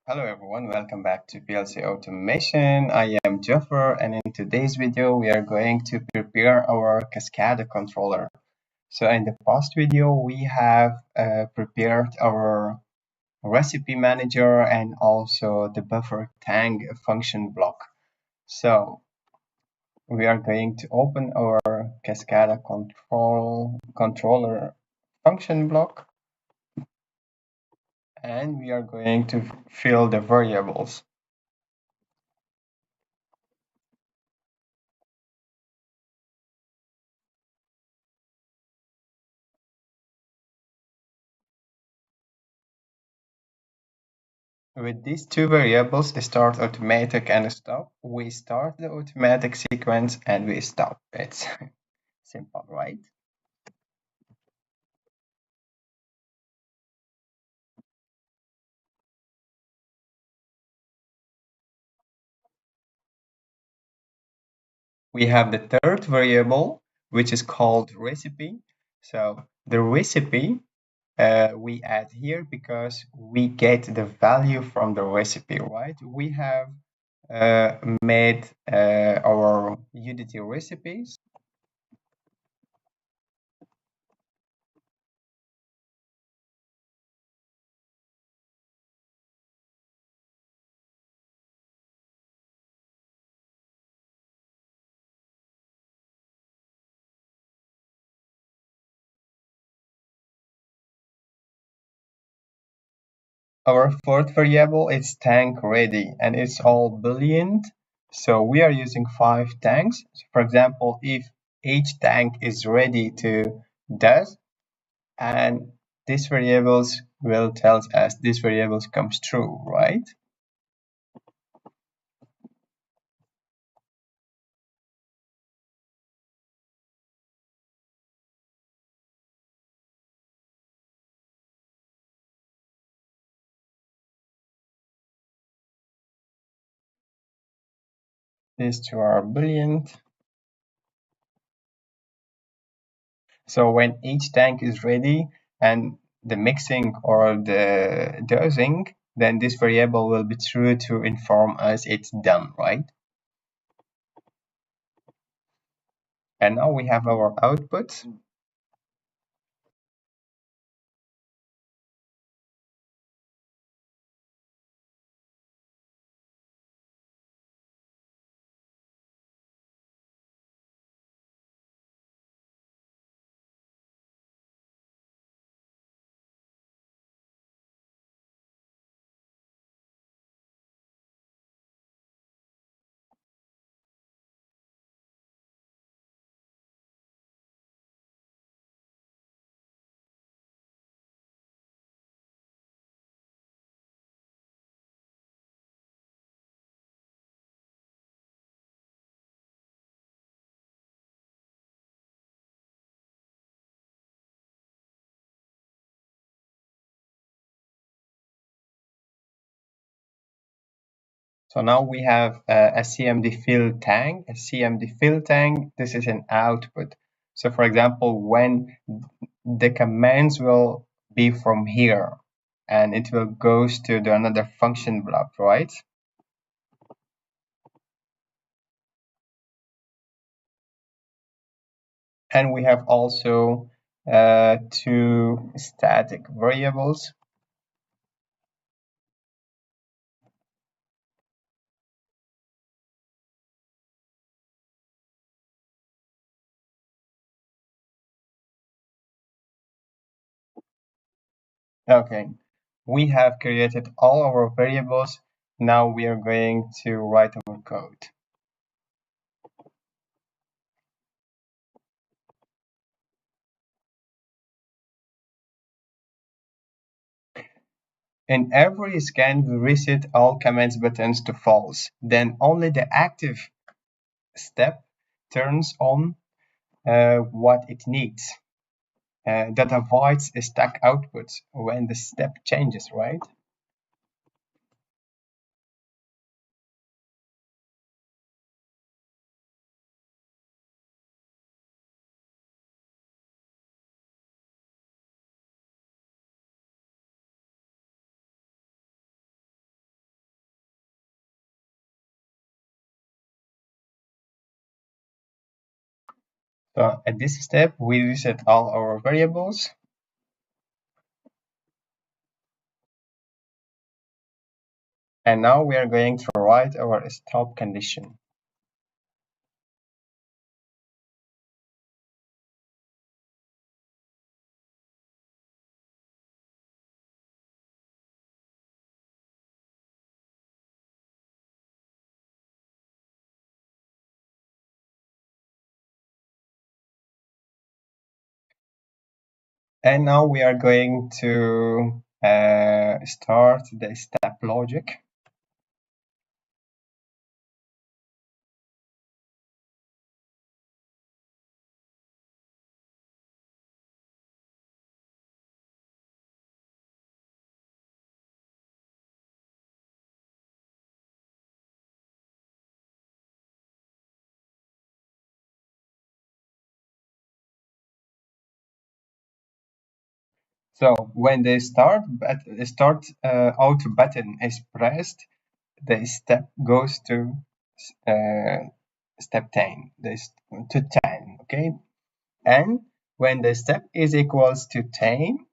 Hello everyone, welcome back to PLC Automation. I am Jaffer, and in today's video we are going to prepare our Cascade controller. So in the past video we have prepared our recipe manager and also the buffer tank function block. So we are going to open our Cascade controller function block, and we are going to fill the variables. With these two variables, start automatic and stop, we start the automatic sequence and we stop. It's simple, right? We have the third variable, which is called recipe. So the recipe we add here because we get the value from the recipe, right? We have made our Unity recipes. Our fourth variable is TankReady, and it's all boolean. So we are using 5 tanks. So for example, if each tank is ready to does, and these variables will tell us this variables comes true, right? These two are boolean. So when each tank is ready and the mixing or the dosing, then this variable will be true to inform us it's done, right? And now we have our output. So now we have a CmdFillTank. A CmdFillTank, this is an output. So for example, when the commands will be from here and it will goes to the another function block, right? And we have also two static variables. Okay, we have created all our variables. Now we are going to write our code. In every scan, we reset all commands buttons to false. Then only the active step turns on what it needs. That avoids stack outputs when the step changes, right? So at this step, we reset all our variables. And now we are going to write our stop condition. And now we are going to start the step logic. So when the start auto button is pressed, the step goes to step 10, to 10, okay? And when the step is equals to 10,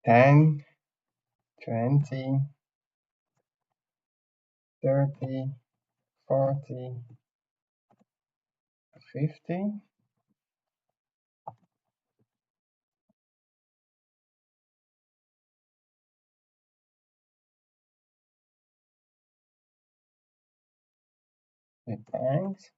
ten, 20, 30, 40, 50, the tanks.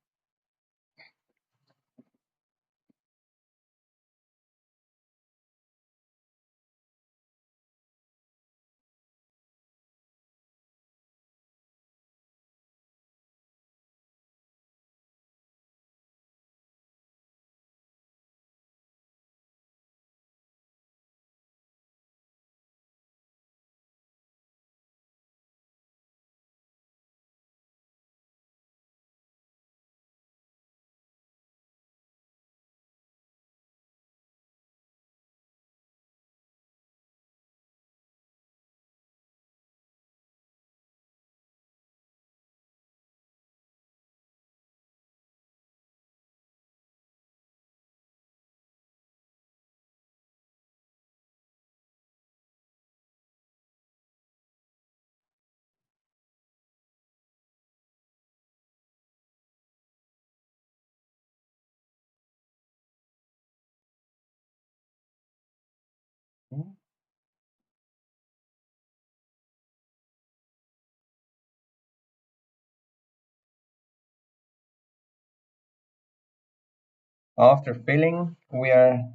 After filling, we are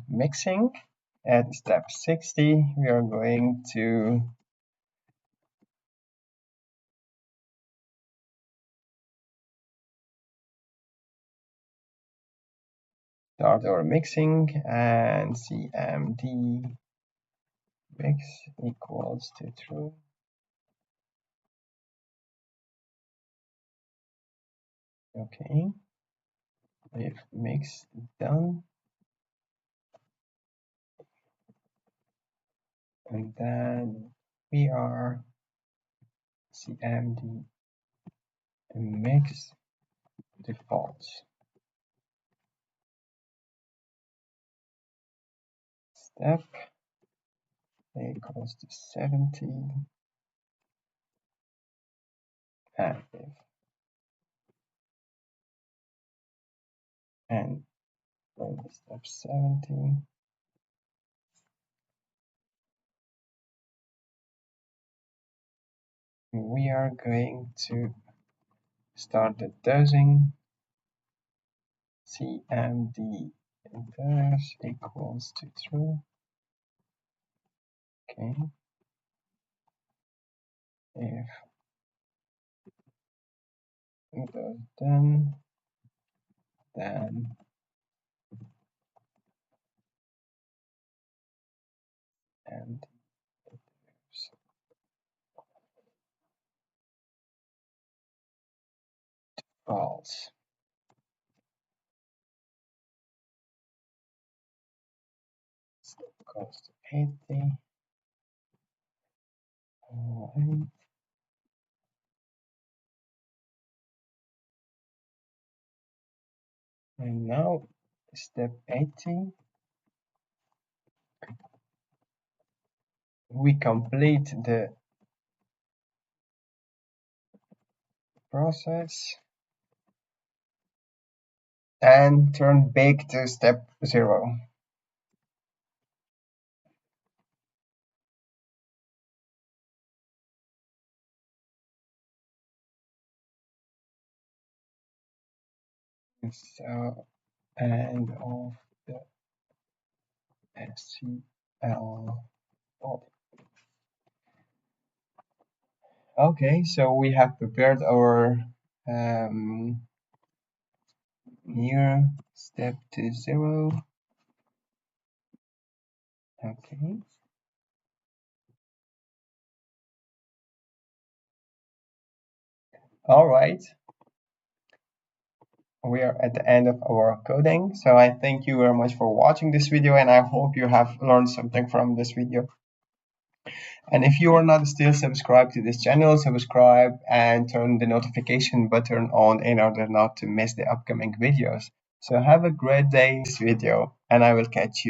mixing. At step 60, we are going to start our mixing, and CmdMix equals to true. Okay, if mix done, and then we are CmdMix defaults. Step equals to 70, and if and when step 70, we are going to start the dosing. CmdDose equals to true. Okay, if DoseDone, then and false. equals to 80. Alright. And now step 80, we complete the process and turn back to step 0. So end of the SCL body. Okay, so we have prepared our near step to 0. Okay. All right. We are at the end of our coding. So I thank you very much for watching this video, and I hope you have learned something from this video. And if you are not still subscribed to this channel, subscribe and turn the notification button on in order not to miss the upcoming videos. So have a great day in this video, and I will catch you